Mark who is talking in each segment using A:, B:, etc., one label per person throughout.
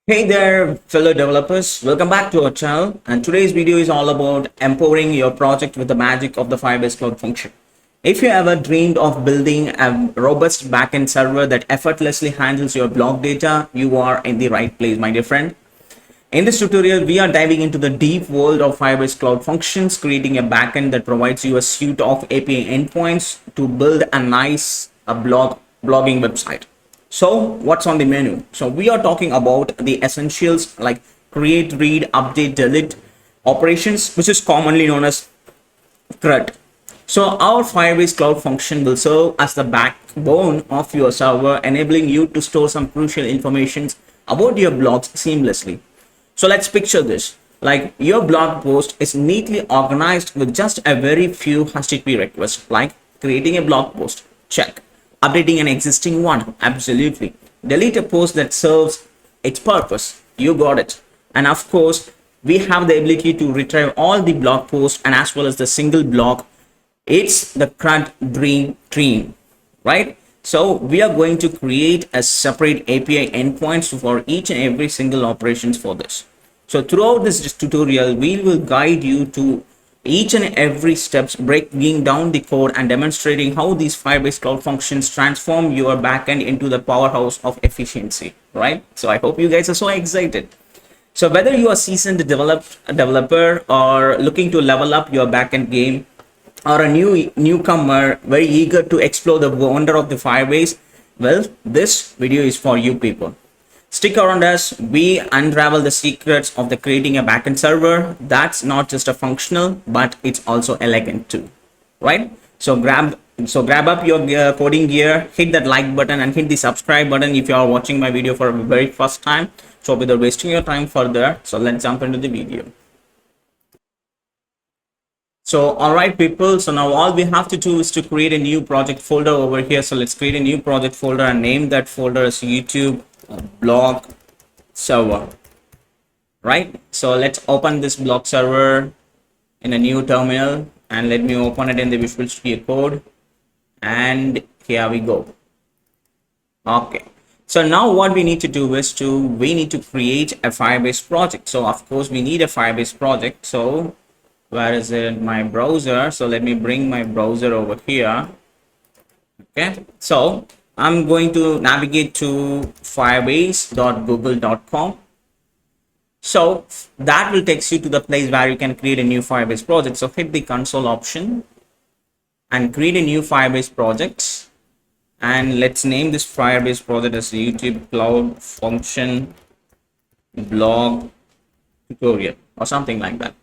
A: Hey there, fellow developers. Welcome back to our channel. And today's video is all about empowering your project with the magic of the Firebase Cloud Function. If you ever dreamed of building a robust backend server that effortlessly handles your blog data, you are in the right place, my dear friend. In this tutorial, we are diving into the deep world of Firebase Cloud Functions, creating a backend that provides you a suite of API endpoints to build a nice blogging website. So what's on the menu? So we are talking about the essentials like create, read, update, delete operations, which is commonly known as CRUD. So our Firebase Cloud Function will serve as the backbone of your server, enabling you to store some crucial information about your blogs seamlessly. So let's picture this. Like your blog post is neatly organized with just a very few HTTP requests, like creating a blog post, check. Updating an existing one, absolutely. Delete a post that serves its purpose, you got it. And of course, we have the ability to retrieve all the blog posts and as well as the single blog. It's the CRUD dream team, right? So we are going to create a separate API endpoints for each and every single operations for this. So throughout this tutorial, we will guide you to each and every steps, breaking down the code and demonstrating how these Firebase Cloud Functions transform your backend into the powerhouse of efficiency, right? So I hope you guys are so excited. So whether you are seasoned developer or looking to level up your backend game, or a newcomer very eager to explore the wonder of the Firebase, well, this video is for you people. Stick around as we unravel the secrets of creating a backend server that's not just a functional, but it's also elegant too, right? So grab up your coding gear, hit that like button and hit the subscribe button if you are watching my video for the very first time. So without wasting your time further, so let's jump into the video. So all right people, so now all we have to do is to create a new project folder over here. So let's create a new project folder and name that folder as YouTube blog server, right? So let's open this blog server in a new terminal and let me open it in the Visual Studio Code, and here we go. Okay, so now what we need to do is we need to create a Firebase project. So of course we need a Firebase project. So where is it? My browser. So let me bring my browser over here. Okay, so I'm going to navigate to firebase.google.com. So that will take you to the place where you can create a new Firebase project. So hit the console option and create a new Firebase project. And let's name this Firebase project as YouTube Cloud Function blog tutorial or something like that.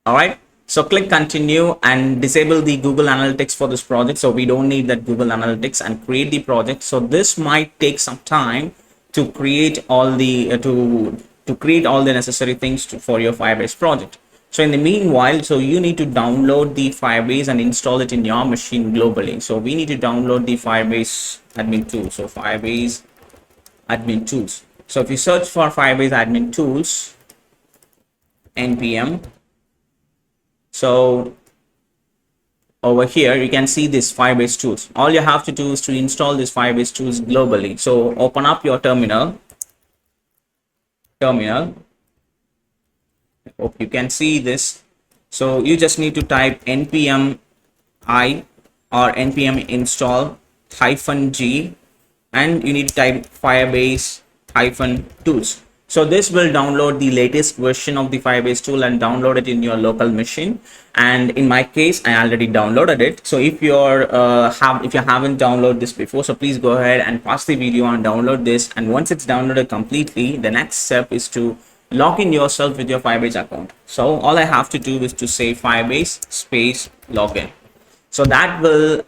A: All right. So click continue and disable the Google Analytics for this project. So we don't need that Google Analytics, and create the project. So this might take some time to create all the to create all the necessary things for your Firebase project. So in the meanwhile, so you need to download the Firebase and install it in your machine globally. So we need to download the Firebase admin tools. So Firebase admin tools. So if you search for Firebase admin tools, npm. So over here, you can see this Firebase tools. All you have to do is to install this Firebase tools globally. So open up your terminal. I hope you can see this. So you just need to type npm I or npm install -g, and you need to type Firebase -tools. So this will download the latest version of the Firebase tool and download it in your local machine. And in my case, I already downloaded it. So if you're if you haven't downloaded this before, so please go ahead and pause the video and download this. And once it's downloaded completely, the next step is to log in yourself with your Firebase account. So all I have to do is to say Firebase space login. So that will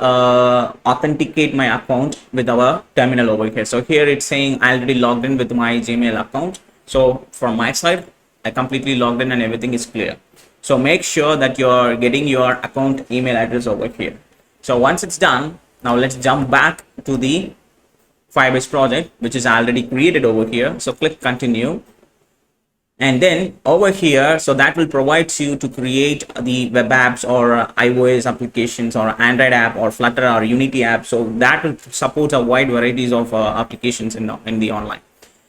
A: authenticate my account with our terminal over here. So here it's saying I already logged in with my Gmail account. So from my side, I completely logged in and everything is clear. So make sure that you're getting your account email address over here. So once it's done, now let's jump back to the Firebase project, which is already created over here. So click continue. And then over here, so that will provide you to create the web apps or iOS applications or Android app or Flutter or Unity app. So that will support a wide varieties of applications in the online.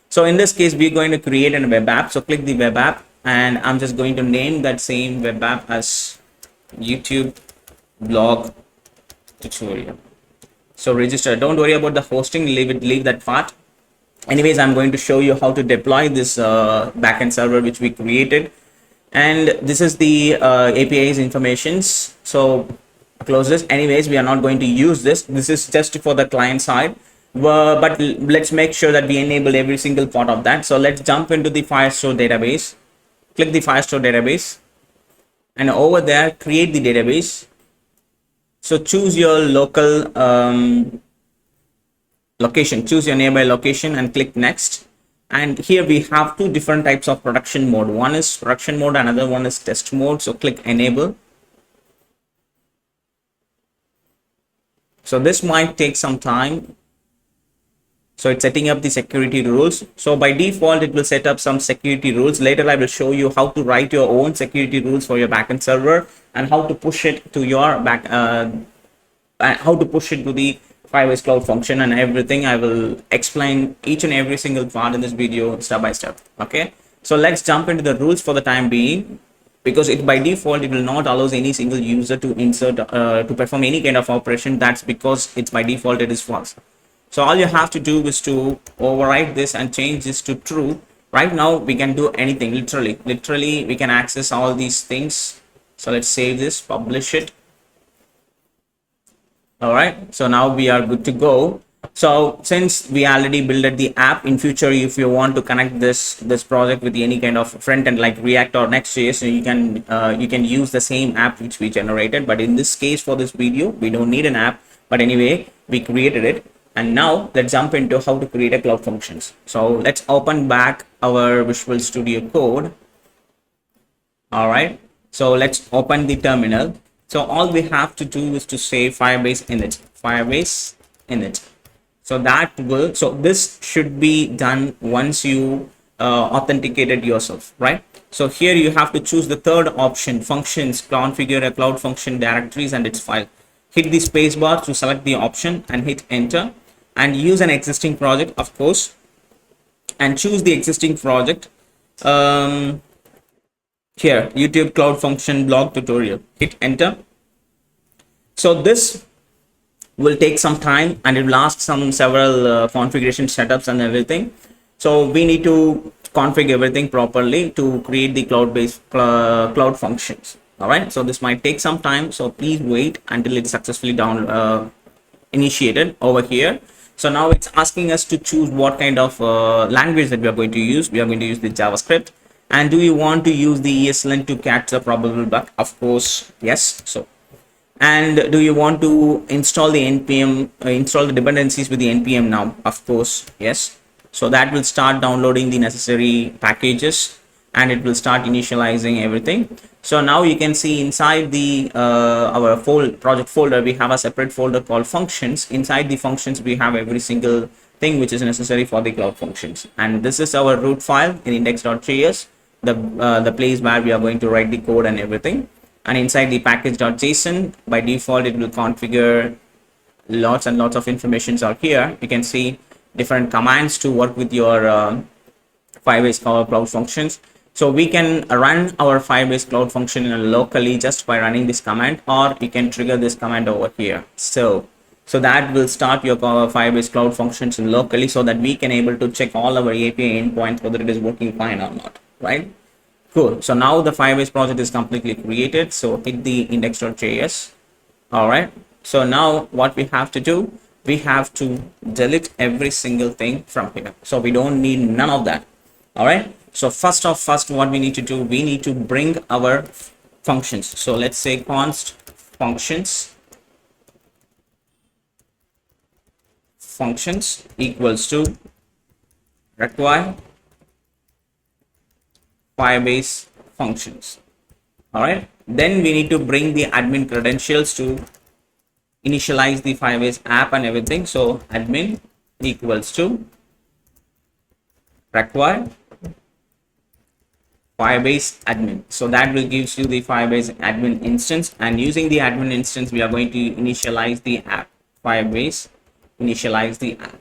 A: So in this case, we're going to create a web app. So click the web app, and I'm just going to name that same web app as YouTube blog tutorial. So register. Don't worry about the hosting. Leave that part. Anyways, I'm going to show you how to deploy this backend server which we created, and this is the API's informations. So close this. Anyways, we are not going to use this. This is just for the client side, but let's make sure that we enable every single part of that. So let's jump into the Firestore database. Click the Firestore database, and over there create the database. So choose your local location, choose your nearby location and click next. And here we have two different types of production mode. One is production mode, another one is test mode. So click enable. So this might take some time. So it's setting up the security rules. So by default, it will set up some security rules. Later, I will show you how to write your own security rules for your backend server and how to push it to your how to push it to the Firebase Cloud Function and everything. I will explain each and every single part in this video step by step. Okay, so let's jump into the rules for the time being, because it by default it will not allow any single user to insert to perform any kind of operation. That's because it's by default it is false. So all you have to do is to override this and change this to true. Right now we can do anything, literally we can access all these things. So let's save this, publish it. All right, so now we are good to go. So since we already built the app, in future if you want to connect this project with any kind of front end like React or Next.js, so you can use the same app which we generated. But in this case, for this video, we don't need an app, but anyway we created it. And now let's jump into how to create a cloud functions. So let's open back our Visual Studio Code. All right, so let's open the terminal. So all we have to do is to say Firebase init. So that will, so this should be done once you authenticated yourself, right? So here you have to choose the third option, functions, configure a cloud function directories and its file. Hit the spacebar to select the option and hit enter, and use an existing project, of course, and choose the existing project. Here, YouTube Cloud Function blog tutorial. Hit enter. So this will take some time and it will ask several configuration setups and everything. So we need to configure everything properly to create the cloud functions. All right. So this might take some time. So please wait until it's successfully initiated over here. So now it's asking us to choose what kind of language that we are going to use. We are going to use the JavaScript. And do you want to use the ESLint to catch the probable bug? Of course, yes. So, and do you want to install the npm, install the dependencies with the npm now? Of course, yes. So that will start downloading the necessary packages and it will start initializing everything. So now you can see inside the our project folder, we have a separate folder called functions. Inside the functions, we have every single thing which is necessary for the cloud functions. And this is our root file in index.js. The place where we are going to write the code and everything. And inside the package.json, by default it will configure lots and lots of informations are here. You can see different commands to work with your Firebase Cloud Functions. So we can run our Firebase Cloud Function locally just by running this command, or you can trigger this command over here. So that will start your Firebase Cloud Functions locally, so that we can able to check all our API endpoints whether it is working fine or not. Right? Cool. So now the Firebase project is completely created. So hit the index.js. All right. So now what we have to do, we have to delete every single thing from here. So we don't need none of that. All right. So first what we need to do, we need to bring our functions. So let's say const functions equals to require Firebase functions. All right, then we need to bring the admin credentials to initialize the Firebase app and everything. So admin equals to require Firebase admin. So that will gives you the Firebase admin instance, and using the admin instance, we are going to initialize the app. Firebase initialize the app.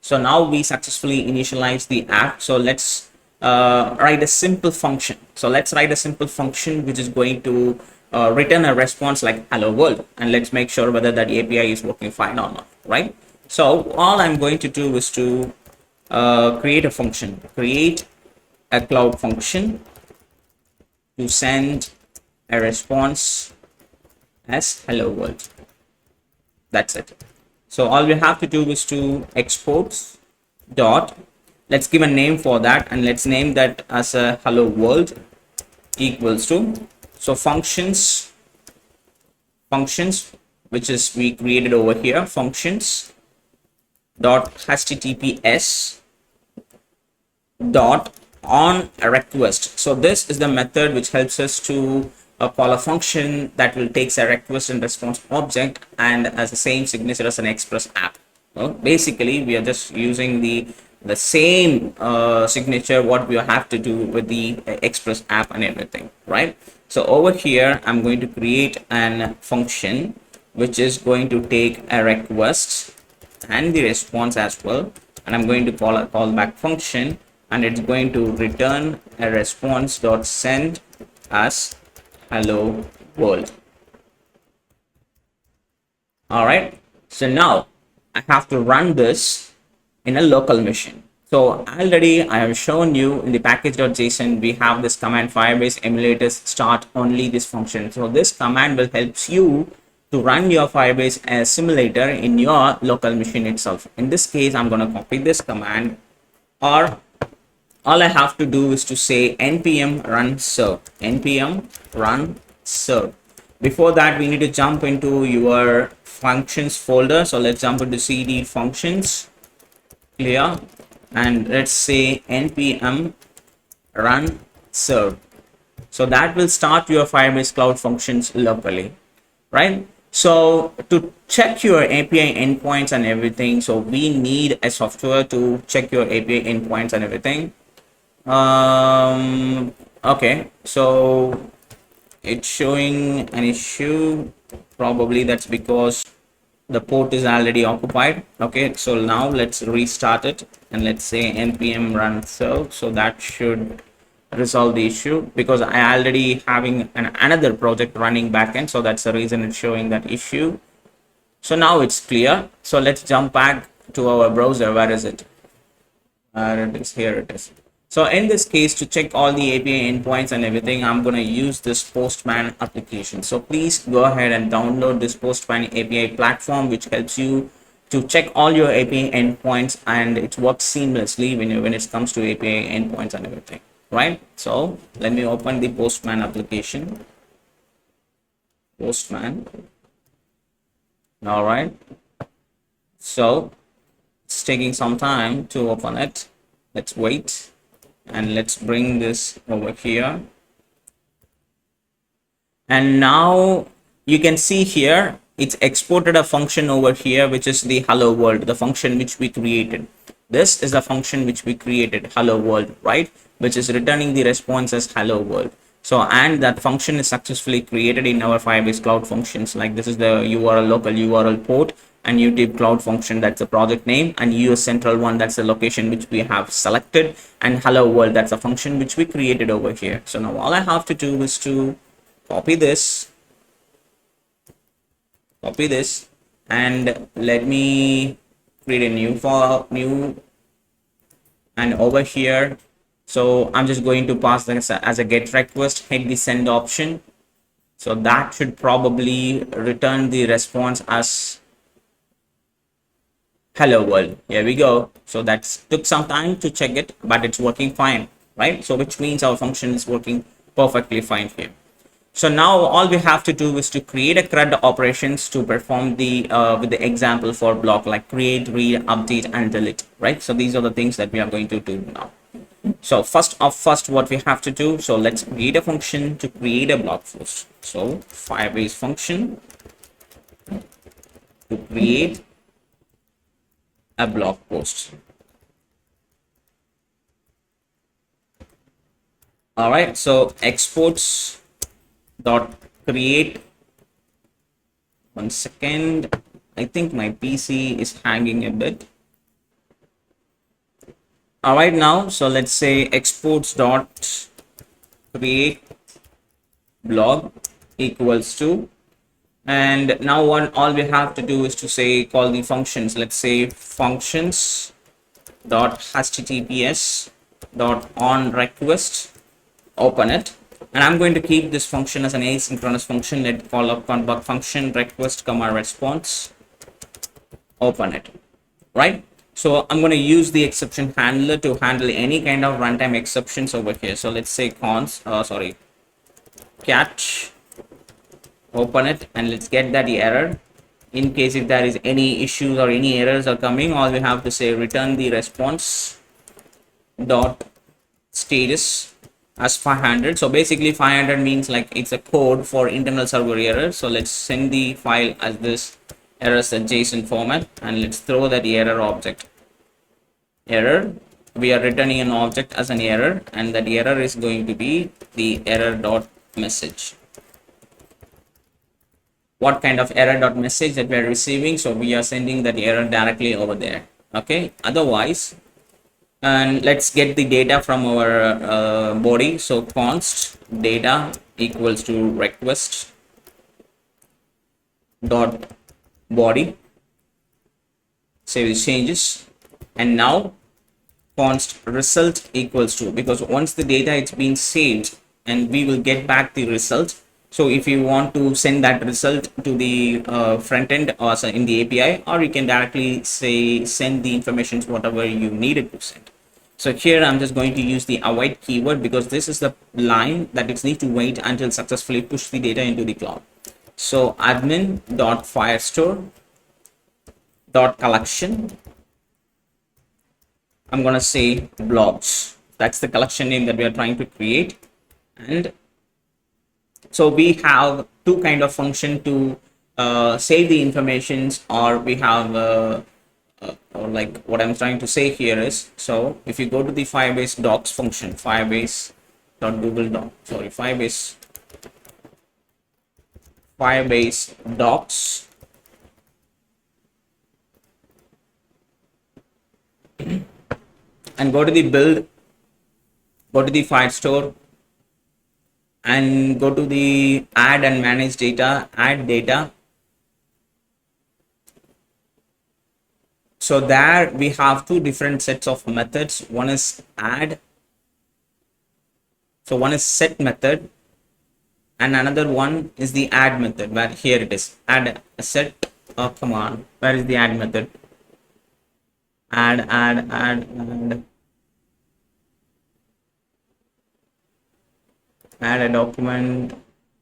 A: So now we successfully initialize the app. So let's write a simple function. So let's write a simple function which is going to return a response like hello world, and let's make sure whether that API is working fine or not, right? So all I'm going to do is to create a function, create a cloud function to send a response as hello world. That's it. So all we have to do is to export dot, let's give a name for that, and let's name that as a hello world equals to, so functions which is we created over here, functions dot https dot on a request. So this is the method which helps us to call a function that will take a request and response object and as the same signature as an express app. Well, basically we are just using the same signature what we have to do with the express app and everything, right? So over here I'm going to create an function which is going to take a request and the response as well, and I'm going to call a callback function, and it's going to return a response dot send as hello world. All right, so now I have to run this in a local machine. So already I have shown you in the package.json we have this command Firebase emulators start only this function. So this command will help you to run your Firebase simulator in your local machine itself. In this case I'm going to copy this command, or all I have to do is to say npm run serve, npm run serve. Before that we need to jump into your functions folder. So let's jump into cd functions, clear, and let's say npm run serve. So that will start your Firebase Cloud Functions locally, right? So to check your API endpoints and everything, so we need a software to check your API endpoints and everything. Okay, so it's showing an issue. Probably that's because the port is already occupied. Okay, so now let's restart it and let's say npm run serve. So that should resolve the issue, because I already having another project running backend, so that's the reason it's showing that issue. So now it's clear. So let's jump back to our browser. Where is it? It is here. It is. So in this case, to check all the API endpoints and everything, I'm going to use this Postman application. So please go ahead and download this Postman API platform, which helps you to check all your API endpoints, and it works seamlessly when it comes to API endpoints and everything, right? So let me open the Postman application. Postman. All right. So it's taking some time to open it. Let's wait. And let's bring this over here, and now you can see here it's exported a function over here, which is the hello world, the function which we created. This is the function which we created, hello world, right, which is returning the response as hello world. So and that function is successfully created in our Firebase Cloud Functions. Like this is the URL, local URL port, and UpdateBlog Function, that's the project name, and US Central one, that's the location which we have selected, and hello world, that's a function which we created over here. So now all I have to do is to copy this, and let me create a new file, and over here, so I'm just going to pass this as a get request, hit the send option. So that should probably return the response as hello world. Here we go. So that took some time to check it, but it's working fine, right? So which means our function is working perfectly fine here. So now all we have to do is to create a CRUD operations to perform the with the example for block, like create, read, update, and delete, right? So these are the things that we are going to do now. So first what we have to do, so let's create a function to create a blog post. So Firebase function to create a blog post. All right, so exports dot create. One second, I think my PC is hanging a bit. All right, now so let's say exports dot create blog equals to, and now what all we have to do is to say call the functions. Let's say functions dot https dot on request, open it, and I'm going to keep this function as an asynchronous function. Let call up blog function request comma response, open it, right? So I'm going to use the exception handler to handle any kind of runtime exceptions over here. So let's say catch, open it, and let's get that error. In case if there is any issues or any errors are coming, all we have to say return the response dot status as 500. So basically 500 means like it's a code for internal server error. So let's send the file as this errors.json format, and let's throw that error object. Error, we are returning an object as an error, and that error is going to be the error dot message. What kind of error dot message that we are receiving? So we are sending that error directly over there. Okay, otherwise, and let's get the data from our body. So const data equals to request dot body, save these changes, and now const result equals to, because once the data it's been saved and we will get back the result. So if you want to send that result to the front end or in the API, or you can directly say send the information whatever you needed to send. So here I'm just going to use the await keyword, because this is the line that it needs to wait until successfully push the data into the cloud. So admin dot firestore dot collection, I'm going to say blogs. That's the collection name that we are trying to create. And so we have two kind of function to save the informations, or we have or like what I'm trying to say here is, so if you go to the Firebase docs function, Firebase docs, and go to the build, go to the Firestore, and go to the add and manage data, add data. So there we have two different sets of methods. One is add, so one is set method, and another one is the add method, where here it is add a set. Oh come on, where is the add method? Add a document.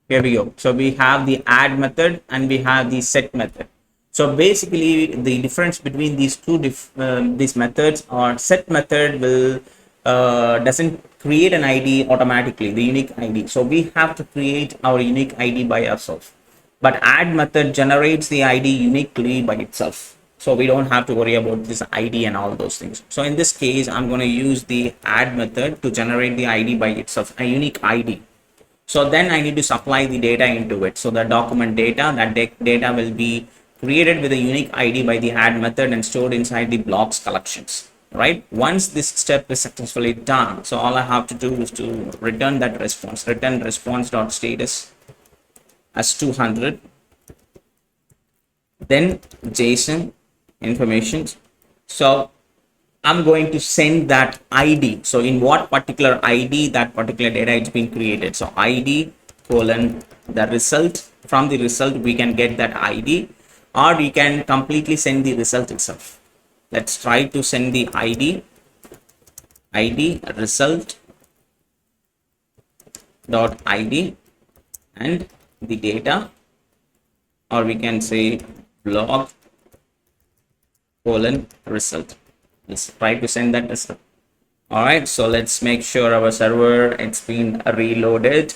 A: Here we go. So we have the add method and we have the set method. So basically the difference between these two these methods, or set method will doesn't create an ID automatically, the unique ID. So we have to create our unique ID by ourselves. But add method generates the ID uniquely by itself. So we don't have to worry about this ID and all those things. So in this case, I'm going to use the add method to generate the ID by itself, a unique ID. So then I need to supply the data into it. So the document data, that data will be created with a unique ID by the add method and stored inside the blocks collections, right? Once this step is successfully done, so all I have to do is to return that response, return response.status as 200, then JSON information. So I'm going to send that ID. So in what particular ID that particular data is being created. So ID colon the result. From the result we can get that ID, or we can completely send the result itself. Let's try to send the ID result dot ID and the data, or we can say blog colon result. Let's try to send that result. All right, so let's make sure our server it's been reloaded.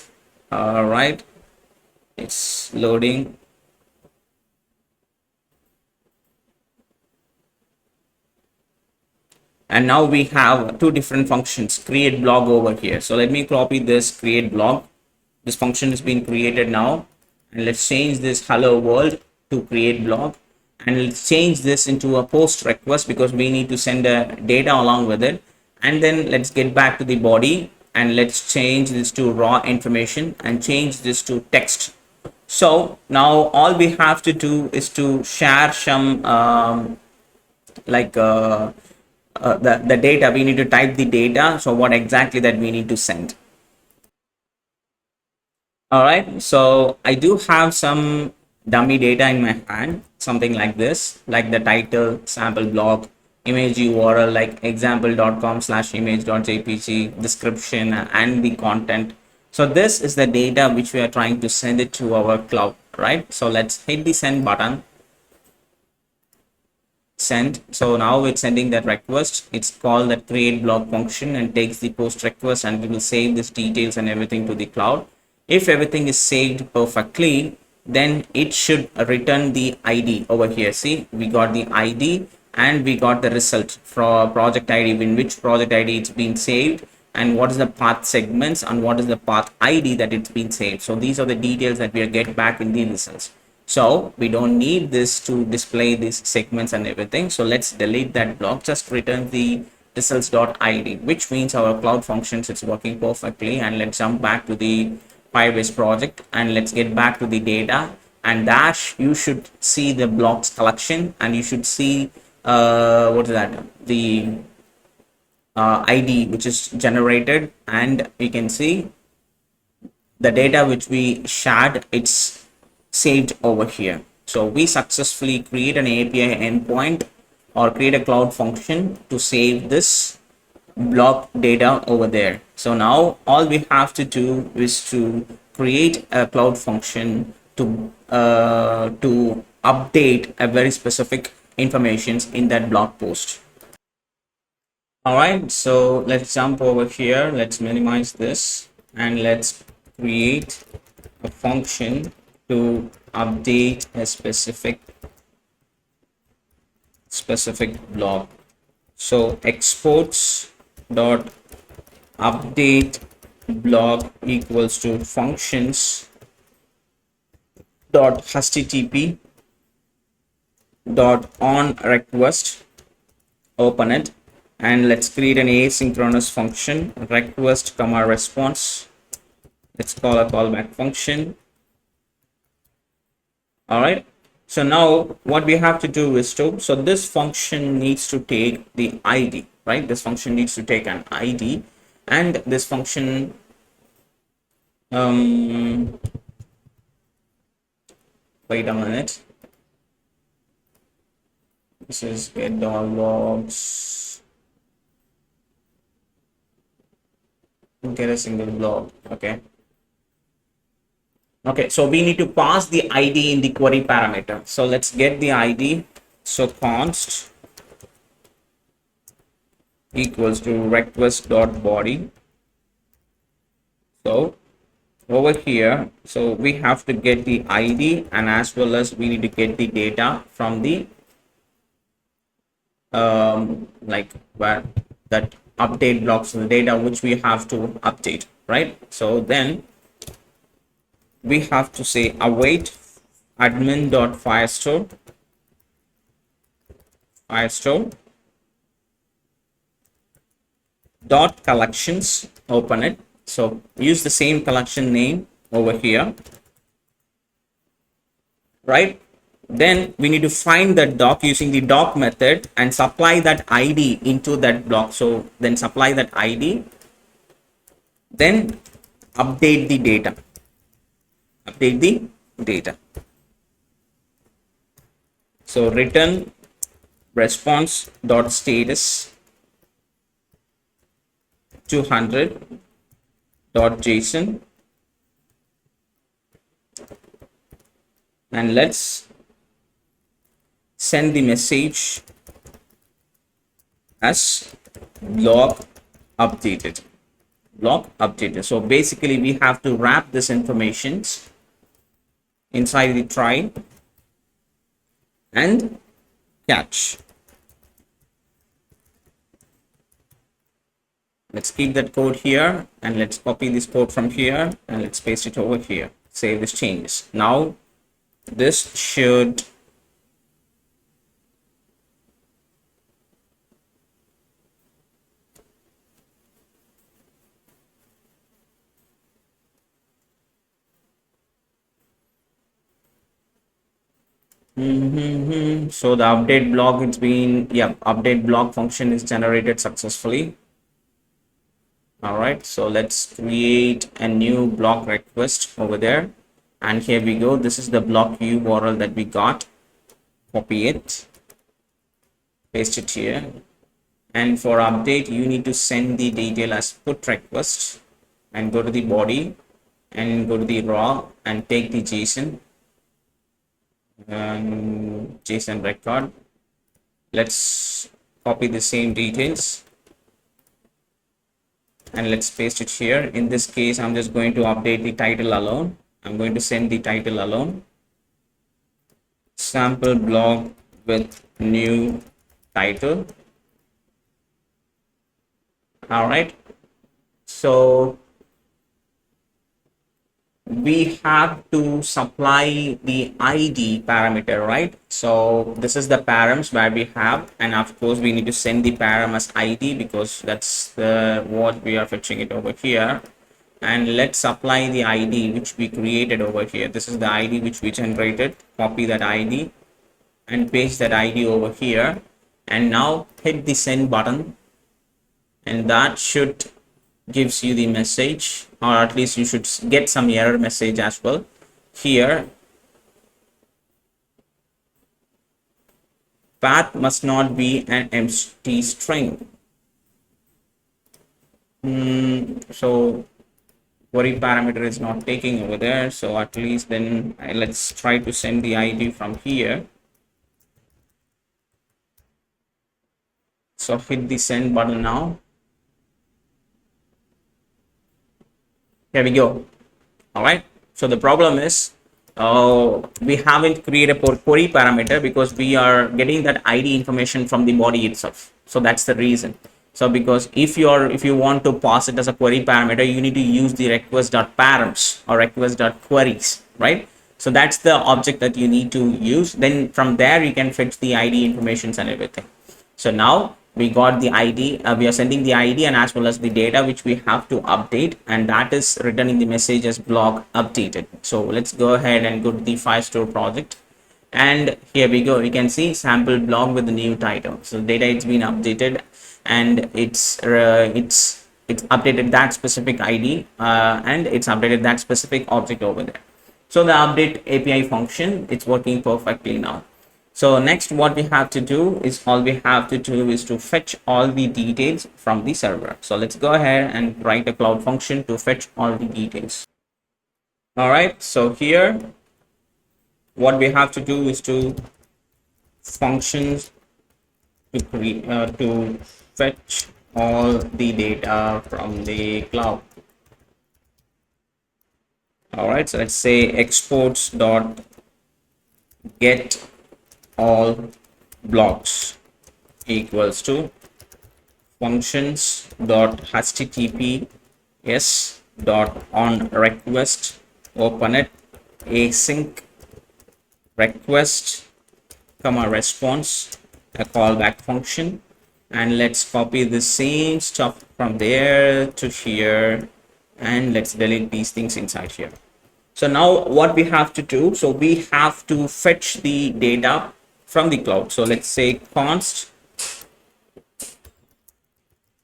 A: All right, it's loading. And now we have two different functions, create blog over here. So let me copy this create blog. This function is being created now, and let's change this hello world to create blog, and let's change this into a post request because we need to send a data along with it. And then let's get back to the body, and let's change this to raw information and change this to text. So now all we have to do is to share some like the data. We need to type the data, so what exactly that we need to send. All right, so I do have some dummy data in my hand, something like this, like the title, sample blog, image URL like example.com/image.jpg, description, and the content. So this is the data which we are trying to send it to our cloud, right? So let's hit the send button. Send. So now it's sending that request. It's called that CreateBlog function and takes the post request, and we will save these details and everything to the cloud. If everything is saved perfectly, then it should return the ID over here. See, we got the ID and we got the result for project ID, in which project ID it's been saved, and what is the path segments and what is the path ID that it's been saved. So these are the details that we are get back in the results. So we don't need this to display these segments and everything. So let's delete that block, just return the results.id, which means our cloud functions it's working perfectly. And let's jump back to the Firebase project, and let's get back to the data, and dash you should see the blocks collection, and you should see what is that, the ID which is generated, and we can see the data which we shared, it's saved over here. So we successfully create an API endpoint or create a cloud function to save this block data over there. So now all we have to do is to create a cloud function to update a very specific informations in that blog post. All right, so let's jump over here. Let's minimize this, and let's create a function to update a specific blog. So exports dot update blog equals to functions dot http dot on request, open it, and let's create an asynchronous function, request comma response. Let's call a callback function. All right, so now what we have to do is to, so this function needs to take the ID, right? This function needs to take an ID, and this function wait a minute, this is GetAllBlogs, get a single blog. Okay, so we need to pass the ID in the query parameter. So let's get the ID. So const equals to request.body. So over here, so we have to get the ID, and as well as we need to get the data from the like where that update blocks, the data which we have to update, right? So then we have to say await admin.firestore dot collections, open it. So use the same collection name over here, right? Then we need to find that doc using the doc method and supply that ID into that block. So then supply that ID, then update the data. So return response dot status 200 dot JSON, and let's send the message as blog updated. So basically we have to wrap this information inside the try and catch. let's keep that code here, and let's copy this code from here and let's paste it over here. Save these changes. Now this should so the update blog, it's been, yeah, update blog function is generated successfully. All right, so let's create a new blog request over there, and here we go. This is the blog URL that we got. Copy it, paste it here, and for update you need to send the detail as put request, and go to the body and go to the raw and take the JSON record. Let's copy the same details and let's paste it here. In this case, I'm just going to update the title alone. I'm going to send the title alone. Sample blog with new title. All right. So we have to supply the ID parameter, right? So this is the params where we have, and of course we need to send the param as ID because that's the what we are fetching it over here. And let's apply the ID which we created over here. This is the ID which we generated. Copy that ID and paste that ID over here, and now hit the send button, and that should gives you the message, or at least you should get some error message as well. Here, path must not be an empty string. So query parameter is not taking over there, so at least then let's try to send the ID from here. So hit the send button now. Here we go. All right, so the problem is we haven't created a query parameter because we are getting that ID information from the body itself. So that's the reason. So because if you want to pass it as a query parameter, you need to use the request.params or request.queries, right? So that's the object that you need to use. Then from there you can fetch the ID informations and everything. So now we got the ID, we are sending the ID and as well as the data which we have to update, and that is written in the message as blog updated. So let's go ahead and go to the Firestore project, and here we go. We can see sample blog with the new title. So data, it's been updated, and it's updated that specific ID and it's updated that specific object over there. So the update API function, it's working perfectly now. So next what we have to do is to fetch all the details from the server. So let's go ahead and write a cloud function to fetch all the details. All right, so here what we have to do is to functions to fetch all the data from the cloud. All right, so let's say exports dot get all blogs equals to functions dot https dot on request, open it, async request comma response, a callback function, and let's copy the same stuff from there to here, and let's delete these things inside here. So now what we have to do, so we have to fetch the data from the cloud. So let's say const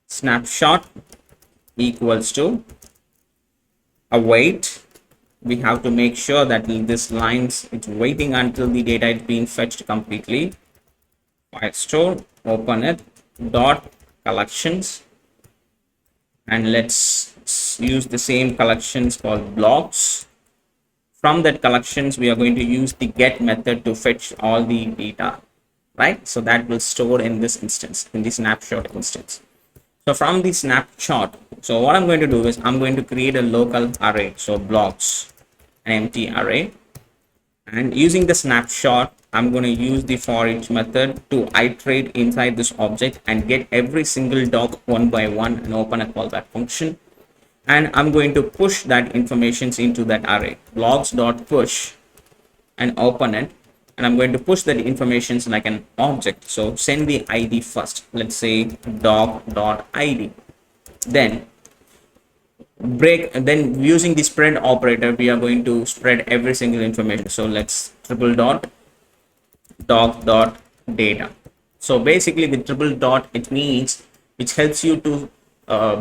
A: snapshot equals to await. We have to make sure that in this lines it's waiting until the data is being fetched completely. Firestore, open it, dot collections, and let's use the same collections called blogs. From that collections, we are going to use the get method to fetch all the data, right? So that will store in this instance, in the snapshot instance. So from the snapshot, so what I'm going to do is I'm going to create a local array. So blogs, an empty array, and using the snapshot, I'm going to use the for each method to iterate inside this object and get every single doc one by one and open a callback function. And I'm going to push that information into that array, blogs.push, and open it. And I'm going to push that information like an object. So send the ID first. Let's say doc.id. Then using the spread operator, we are going to spread every single information. So let's triple dot doc.data. So basically the triple dot, it means, which helps you to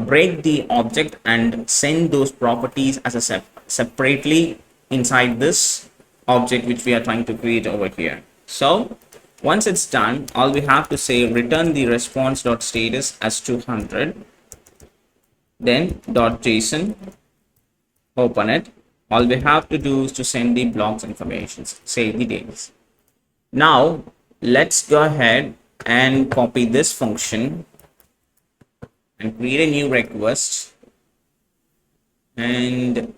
A: break the object and send those properties as a separately inside this object which we are trying to create over here. So once it's done, all we have to say, return the response.status as 200, then .json, open it. All we have to do is to send the blogs information, say the dates. Now let's go ahead and copy this function and create a new request, and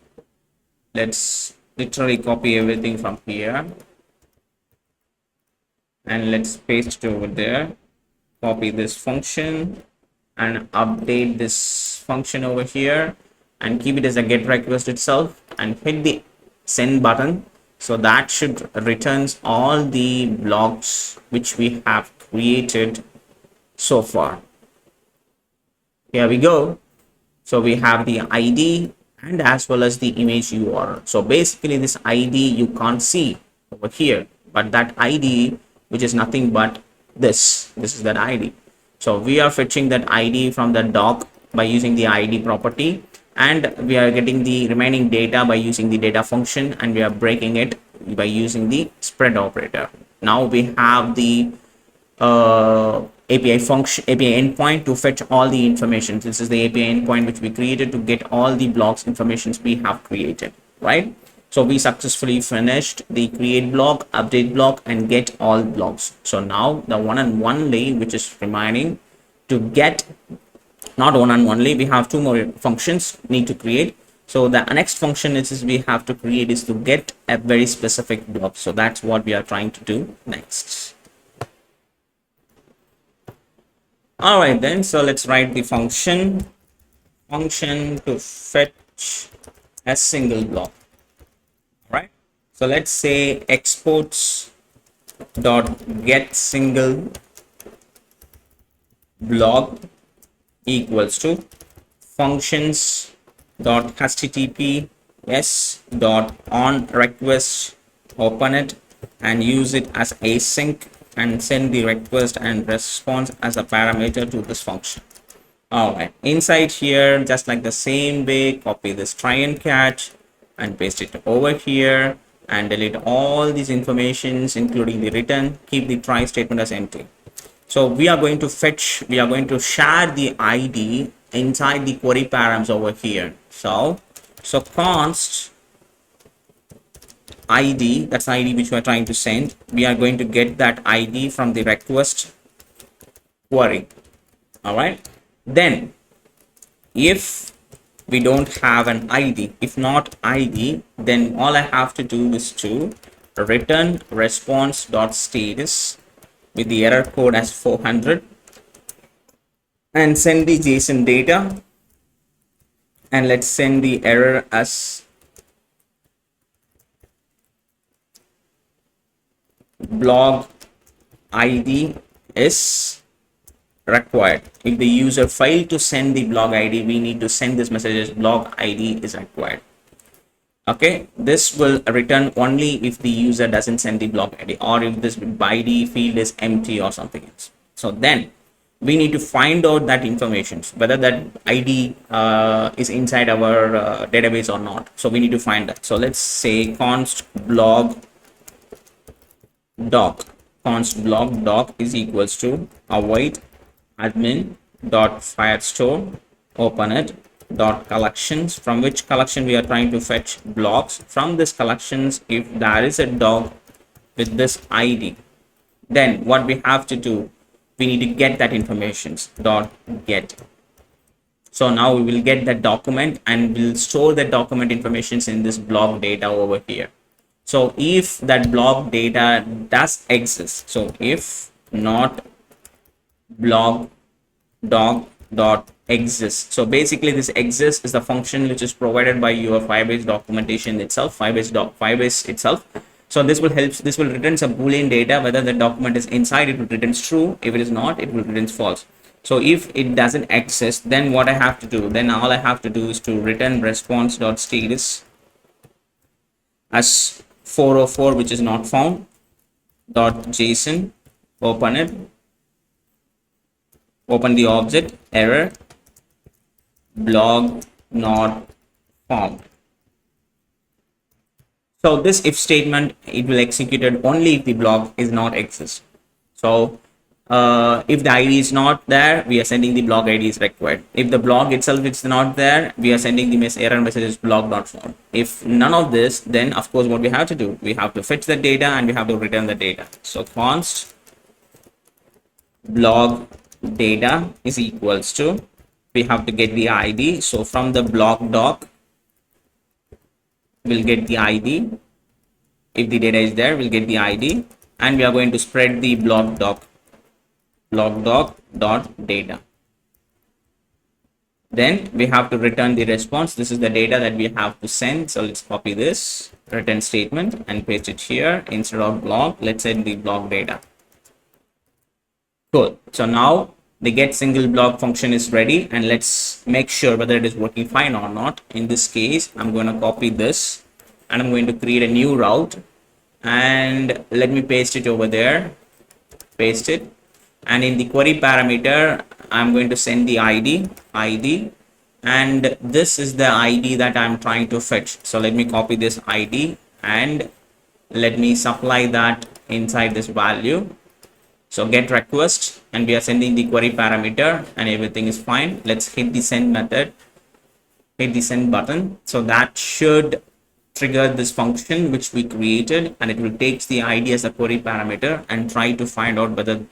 A: let's literally copy everything from here and let's paste it over there. Copy this function and update this function over here and keep it as a get request itself, and hit the send button. So that should returns all the blogs which we have created so far. Here we go. So we have the ID and as well as the image URL. So basically this ID you can't see over here, but that ID, which is nothing but this is that ID. So we are fetching that ID from the doc by using the ID property, and we are getting the remaining data by using the data function, and we are breaking it by using the spread operator. Now we have the API function, API endpoint to fetch all the information. This is the API endpoint which we created to get all the blogs informations we have created, right? So we successfully finished the create blog, update blog, and get all blogs. So now the one and only which is remaining to get, not one and only, we have two more functions need to create. So the next function is we have to create is to get a very specific blog. So that's what we are trying to do next. All right then, so let's write the function to fetch a single block. All right, so let's say exports dot get single blog equals to functions dot https dot on request, open it and use it as async, and send the request and response as a parameter to this function. All right, inside here, just like the same way, copy this try and catch and paste it over here and delete all these informations including the return. Keep the try statement as empty. So we are going to fetch, we are going to share the ID inside the query params over here. So const ID, that's ID which we are trying to send. We are going to get that ID from the request query. All right, then if we don't have an ID, if not ID, then all I have to do is to return response dot status with the error code as 400 and send the JSON data, and let's send the error as blog ID is required. If the user failed to send the blog ID, we need to send this message as blog ID is required. Okay, this will return only if the user doesn't send the blog ID, or if this ID field is empty or something else. So then we need to find out that information, whether that ID is inside our database or not. So we need to find that. So let's say const blog doc is equals to await admin dot firestore, open it, dot collections, from which collection we are trying to fetch blogs. From this collections, if there is a dog with this ID, then what we have to do, we need to get that information dot get. So now we will get that document and we'll store the document information in this blog data over here. So if that blog data does exist, so if not blog dog dot exists, so basically this exists is the function which is provided by your Firebase documentation itself, Firebase itself. So this will return some boolean data. Whether the document is inside, it will return true. If it is not, it will return false. So if it doesn't exist, then what I have to do, then all I have to do is to return response dot status as 404, which is not found, dot json, open it, open the object, error, blog not found. So this if statement, it will execute it only if the blog is not exist. So if the ID is not there, we are sending the blog ID is required. If the blog itself is not there, we are sending the error message is blog not found. If none of this, then of course what we have to do, we have to fetch the data and we have to return the data. So const blog data is equals to, we have to get the ID. So from the blog doc, we'll get the ID. If the data is there, we'll get the ID, and we are going to spread the blog doc dot data. Then we have to return the response. This is the data that we have to send. So let's copy this return statement and paste it here. Instead of blog, let's send the blog data. Cool. So now the get single blog function is ready, and let's make sure whether it is working fine or not. In this case, I'm going to copy this and I'm going to create a new route, and let me paste it over there, paste it, and in the query parameter, I'm going to send the ID, and this is the ID that I'm trying to fetch. So let me copy this ID and let me supply that inside this value. So get request, and we are sending the query parameter and everything is fine. Let's hit the send method, hit the send button. So that should trigger this function which we created, and it will take the ID as a query parameter and try to find out whether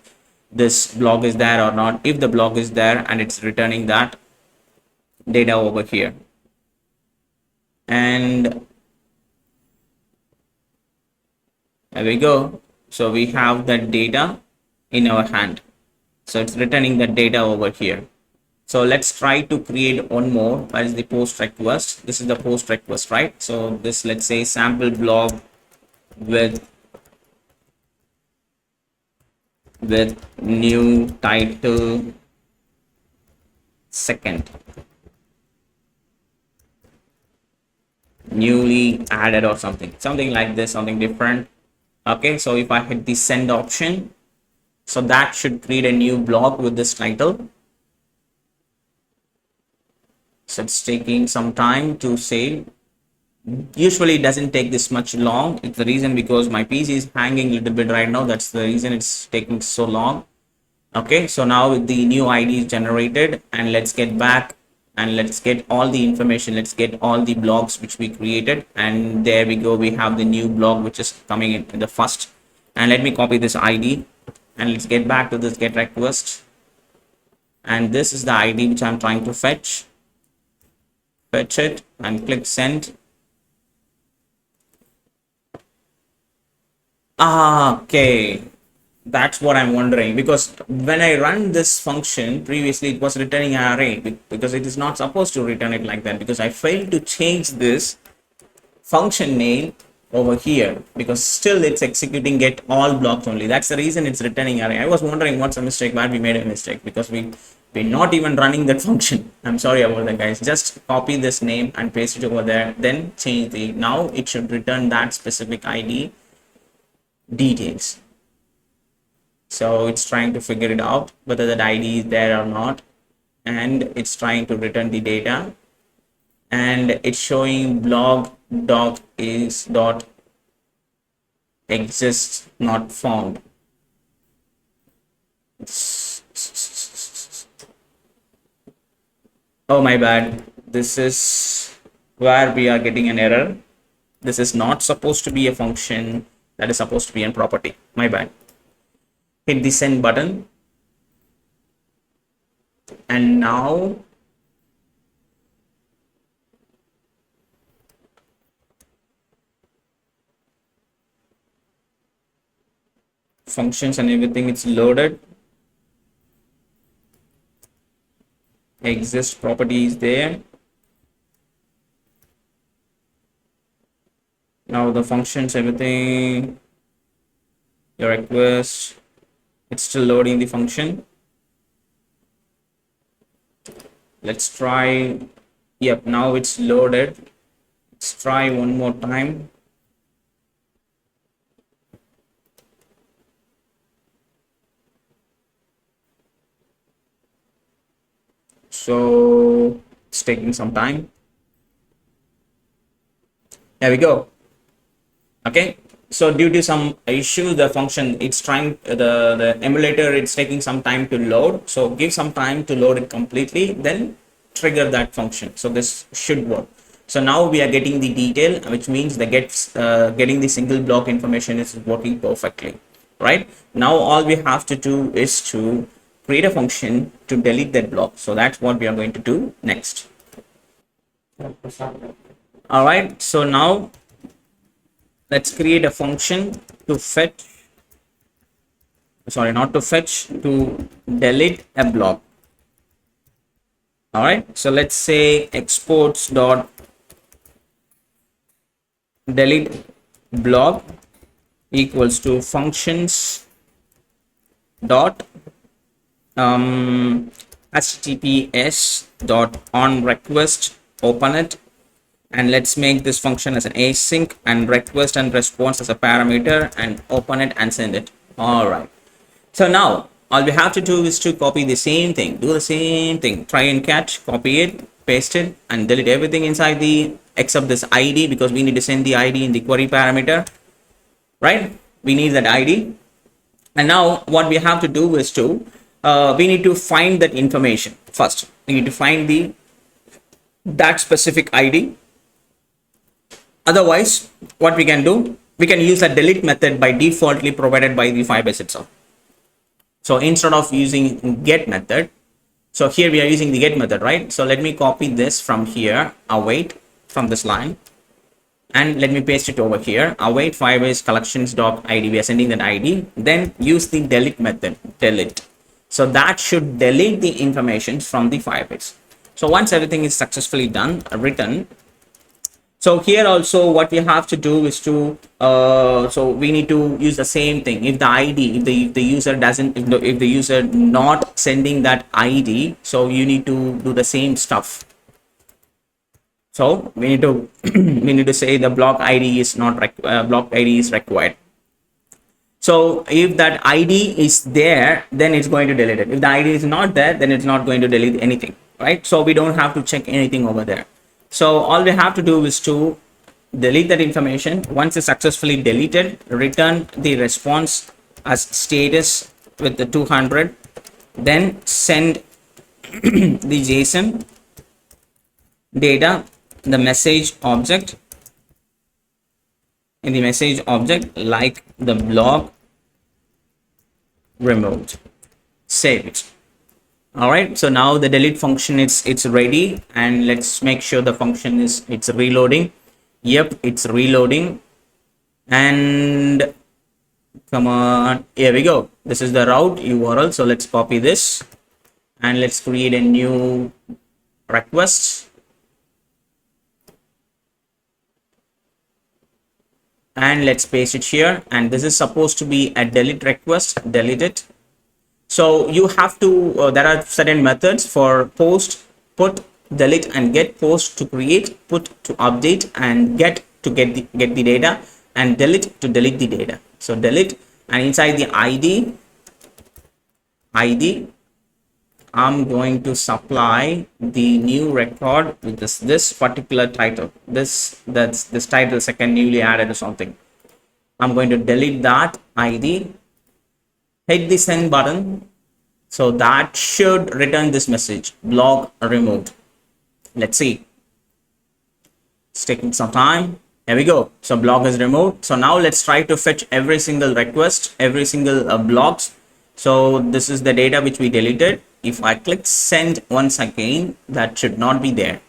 A: this blog is there or not. If the blog is there, and it's returning that data over here, and there we go. So we have that data in our hand, so it's returning the data over here. So let's try to create one more. Where is the post request? This is the post request, right? So this, let's say sample blog with new title second, newly added, or something like this, something different. Okay, so if I hit the send option, so that should create a new blog with this title. So it's taking some time to save. Usually it doesn't take this much long. It's the reason because my PC is hanging a little bit right now. That's the reason it's taking so long. Okay, so now the new ID is generated, and let's get back and let's get all the information. Let's get all the blogs which we created, and there we go. We have the new blog which is coming in the first. And let me copy this ID, and let's get back to this get request, and this is the ID which I'm trying to fetch it, and click send. Okay, that's what I'm wondering, because when I run this function previously, it was returning an array, because it is not supposed to return it like that, because I failed to change this function name over here, because still it's executing get all blocks only. That's the reason it's returning array. I was wondering what's a mistake, where we made a mistake, because we're not even running that function. I'm sorry about that, guys. Just copy this name and paste it over there, then change the, now it should return that specific ID details. So it's trying to figure it out whether that ID is there or not, and it's trying to return the data, and it's showing blog doc is dot exists not found. Oh my bad, this is where we are getting an error. This is not supposed to be a function, that is supposed to be a property. My bad. Hit the send button, and now functions and everything, it's loaded. Exist property is there. Now the functions, everything, your request, it's still loading the function. Let's try. Yep, now it's loaded. Let's try one more time. So it's taking some time. There we go. Okay, so due to some issue, the function, it's trying, the emulator, it's taking some time to load. So give some time to load it completely, then trigger that function. So this should work. So now we are getting the detail, which means the getting the single block information is working perfectly. Right now, all we have to do is to create a function to delete that block. So that's what we are going to do next. All right, so now let's create a function to fetch, sorry, not to fetch, to delete a block. All right, so let's say exports dot delete blog equals to functions dot https dot on request, open it, and let's make this function as an async and request and response as a parameter, and open it and send it. All right, so now all we have to do is to copy the same thing, do the same thing, try and catch, copy it, paste it, and delete everything inside the, except this id, because we need to send the id in the query parameter, right? We need that id. And now what we have to do is to we need to find that information first. We need to find that specific id. Otherwise, what we can do, we can use a delete method by defaultly provided by the Firebase itself. So instead of using get method, so here we are using the get method, right? So let me copy this from here, await, from this line, and let me paste it over here, await Firebase collections dot id. We are sending that id, then use the delete method, delete. So that should delete the information from the Firebase. So once everything is successfully done, written, so here also what we have to do is to so we need to use the same thing. If the id, if the user doesn't, if the user not sending that id, so you need to do the same stuff. So we need to we need to say the block id is not block id is required. So if that id is there, then it's going to delete it. If the id is not there, then it's not going to delete anything, right? So we don't have to check anything over there. So all we have to do is to delete that information. Once it's successfully deleted, return the response as status with the 200, then send the JSON data, the message object, in the message object, like the blog removed, save it. All right, so now the delete function, it's ready, and let's make sure the function is, it's reloading. Yep, it's reloading, and come on, here we go. This is the route URL. So let's copy this and let's create a new request, and let's paste it here. And this is supposed to be a delete request, delete it. So you have to there are certain methods for post, put, delete, and get. Post to create, put to update, and get to get the data, and delete to delete the data. So delete, and inside the id I'm going to supply the new record with this particular title, this title, second newly added or something. I'm going to delete that id, hit the send button. So that should return this message, blog removed. Let's see, it's taking some time. Here we go. So blog is removed. So now let's try to fetch every single request, every single blogs. So this is the data which we deleted. If I click send once again, that should not be there.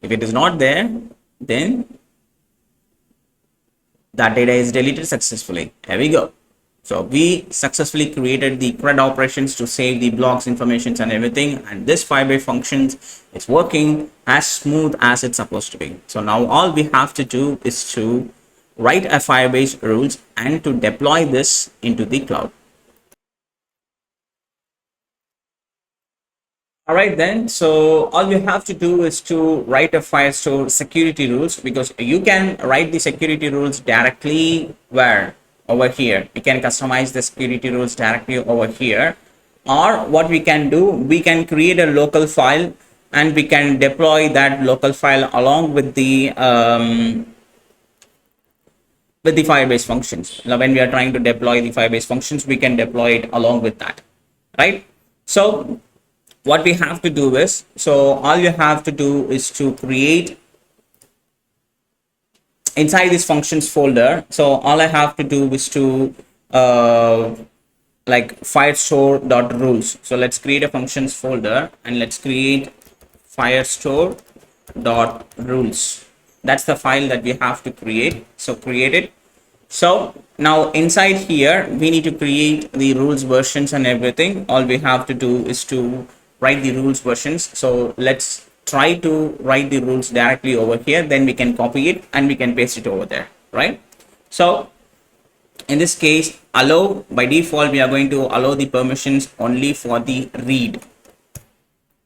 A: If it is not there, then that data is deleted successfully. Here we go. So we successfully created the CRUD operations to save the blogs informations and everything, and this Firebase functions is working as smooth as it's supposed to be. So now all we have to do is to write a Firebase rules and to deploy this into the cloud. All right then, so all you have to do is to write a Firestore security rules, because you can write the security rules directly where over here. You can customize the security rules directly over here, or what we can do, we can create a local file and we can deploy that local file along with the Firebase functions. Now when we are trying to deploy the Firebase functions, we can deploy it along with that, right? So what we have to do is, so all you have to do is to create inside this functions folder. So all I have to do is to like firestore.rules. So let's create a functions folder and let's create firestore.rules. That's the file that we have to create. So create it. So now inside here we need to create the rules versions and everything. All we have to do is to write the rules versions. So let's try to write the rules directly over here, then we can copy it and we can paste it over there, right? So in this case, allow, by default we are going to allow the permissions only for the read.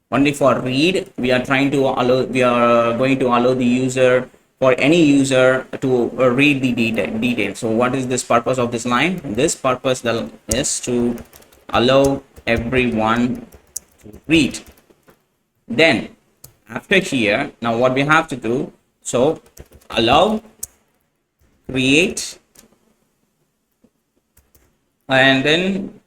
A: Only for read we are trying to allow, we are going to allow the user, for any user to read the detail. So what is this purpose of this line? This purpose is to allow everyone to read. Then after here, now what we have to do, so allow create, and then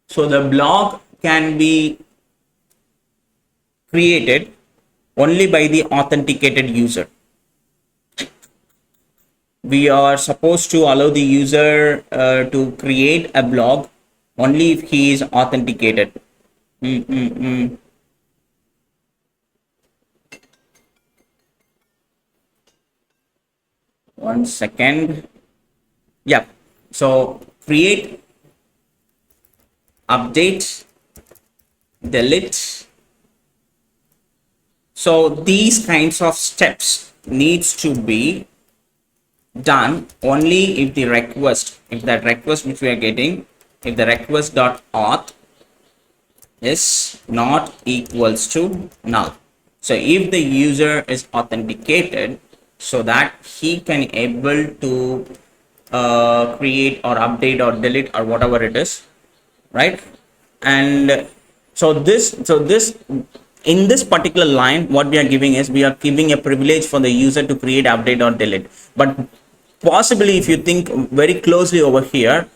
A: so the blog can be created only by the authenticated user. We are supposed to allow the user to create a blog only if he is authenticated. One second. Yeah. So create, update, delete. So these kinds of steps needs to be done only if the request, if that request which we are getting, if the request.auth is not equals to null. So if the user is authenticated, so that he can able to create or update or delete or whatever it is, right? And so this in this particular line, what we are giving is, we are giving a privilege for the user to create, update or delete. But possibly if you think very closely over here,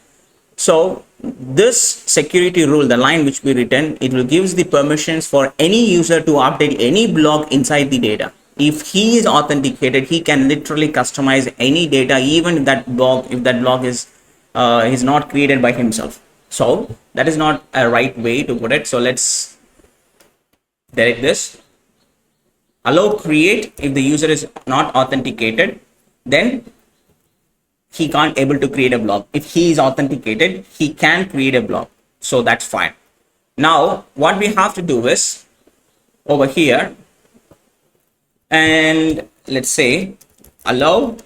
A: so this security rule, the line which we written, it will gives the permissions for any user to update any blog inside the data. If he is authenticated, he can literally customize any data, even if that blog is not created by himself. So that is not a right way to put it. So let's delete this. Allow create if the user is not authenticated, then he can't able to create a blog. If he is authenticated, he can create a blog. So that's fine. Now what we have to do is over here, and let's say allow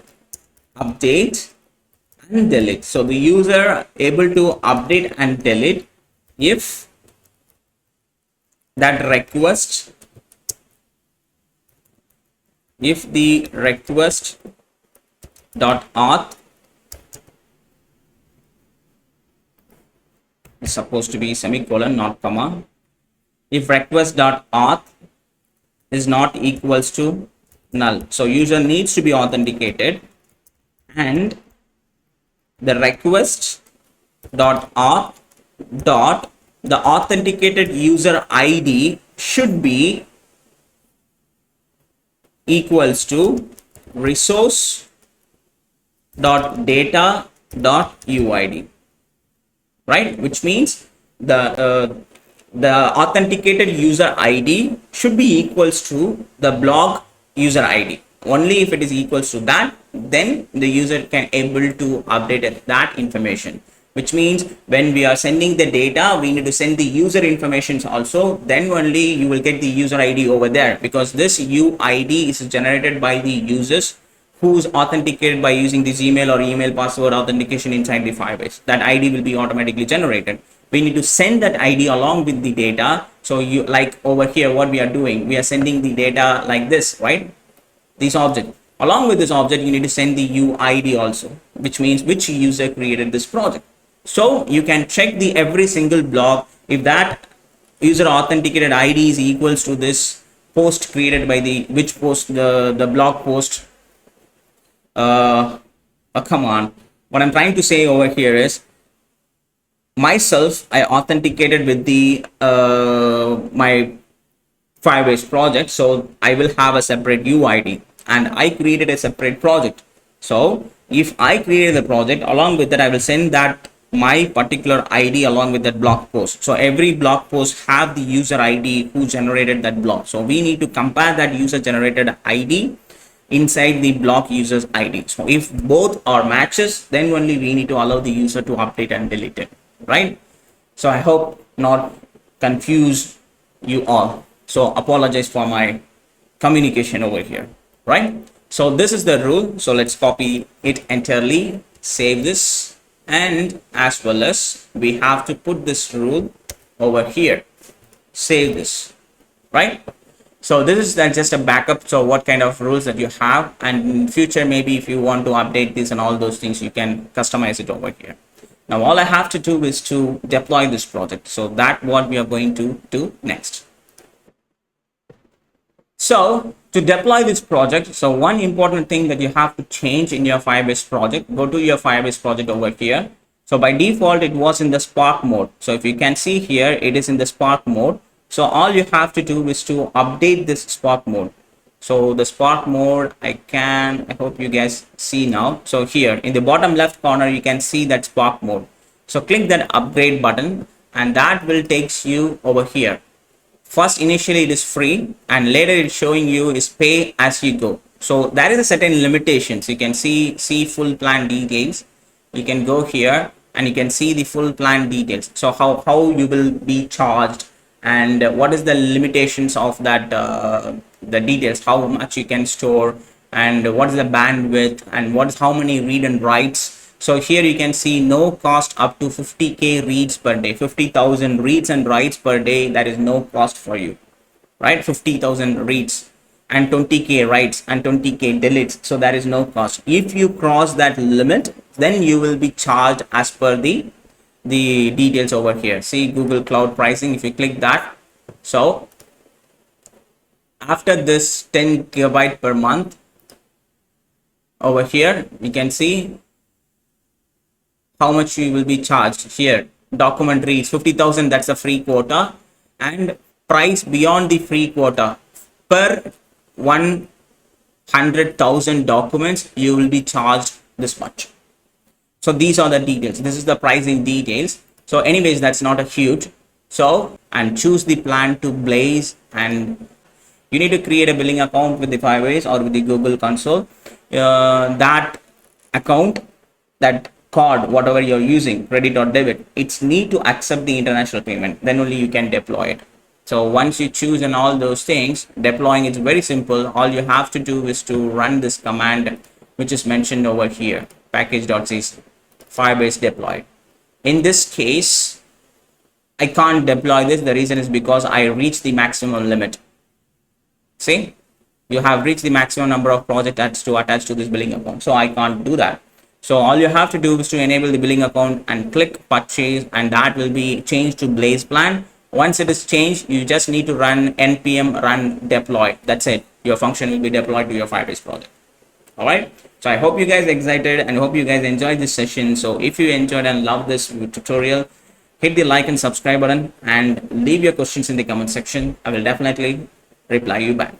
A: update and delete. So the user able to update and delete if that request, if the request.auth is supposed to be semicolon, not comma. If request.auth is not equals to null. So user needs to be authenticated, and the request.auth dot the authenticated user ID should be equals to resource.data.uid, right? Which means the authenticated user ID should be equals to the blog user ID. only if it is equals to that, then the user can able to update that information, which means when we are sending the data, we need to send the user information also. Then only you will get the user ID over there, because this UID is generated by the users who's authenticated by using the Gmail or email password authentication inside the Firebase. That ID will be automatically generated. We need to send that ID along with the data. So you, like over here, what we are doing, we are sending the data like this, right? This object. Along with this object, you need to send the UID also, which means which user created this project. So you can check the every single blog if that user authenticated ID is equals to this post created by the which post, the blog post. Come on, what I'm trying to say over here is, myself, I authenticated with the my Firebase project, so I will have a separate UID, and I created a separate project. So if I created the project, along with that I will send that my particular ID along with that blog post. So every blog post have the user ID who generated that blog. So we need to compare that user generated ID inside the blog users ID. So if both are matches, then only we need to allow the user to update and delete it, right? So I hope not confuse you all. So apologize for my communication over here, right? So this is the rule. So let's copy it entirely, save this, and as well as we have to put this rule over here, save this, right? So this is just a backup. So what kind of rules that you have, and in future maybe if you want to update this and all those things, you can customize it over here. Now all I have to do is to deploy this project. So that's what we are going to do next. So to deploy this project, so one important thing that you have to change in your Firebase project, go to your Firebase project over here. So by default, it was in the Spark mode. So if you can see here, it is in the Spark mode. So all you have to do is to update this Spark mode. So the Spark mode, I hope you guys see now. So here in the bottom left corner, you can see that Spark mode. So click that upgrade button, and that will takes you over here. First, initially it is free, and later it's showing you is pay as you go. So there is a certain limitations. You can see full plan details. You can go here and you can see the full plan details. So how you will be charged, and what is the limitations of that, the details, how much you can store, and what is the bandwidth, and what is how many read and writes. So here you can see no cost up to 50k reads per day, 50,000 reads and writes per day. That is no cost for you, right? 50,000 reads and 20k writes and 20k deletes. So that is no cost. If you cross that limit, then you will be charged as per the details over here. See Google Cloud pricing. If you click that, so after this 10 GB per month over here, you can see how much you will be charged here. Document reads 50,000, that's a free quota, and price beyond the free quota, per 100,000 documents you will be charged this much. So these are the details. This is the pricing details. So anyways, that's not a huge. So, and choose the plan to Blaze, and you need to create a billing account with the Firebase or with the Google console. That account, that card, whatever you're using, credit or debit, it's need to accept the international payment. Then only you can deploy it. So once you choose and all those things, deploying is very simple. All you have to do is to run this command, which is mentioned over here, package.c Firebase deploy. In this case, I can't deploy this. The reason is because I reached the maximum limit. See, you have reached the maximum number of projects to attach to this billing account. So I can't do that. So all you have to do is to enable the billing account and click purchase, and that will be changed to Blaze plan. Once it is changed, you just need to run npm run deploy. That's it. Your function will be deployed to your Firebase project. All right. So I hope you guys excited and hope you guys enjoyed this session. So if you enjoyed and love this tutorial, hit the like and subscribe button and leave your questions in the comment section. I will definitely reply you back.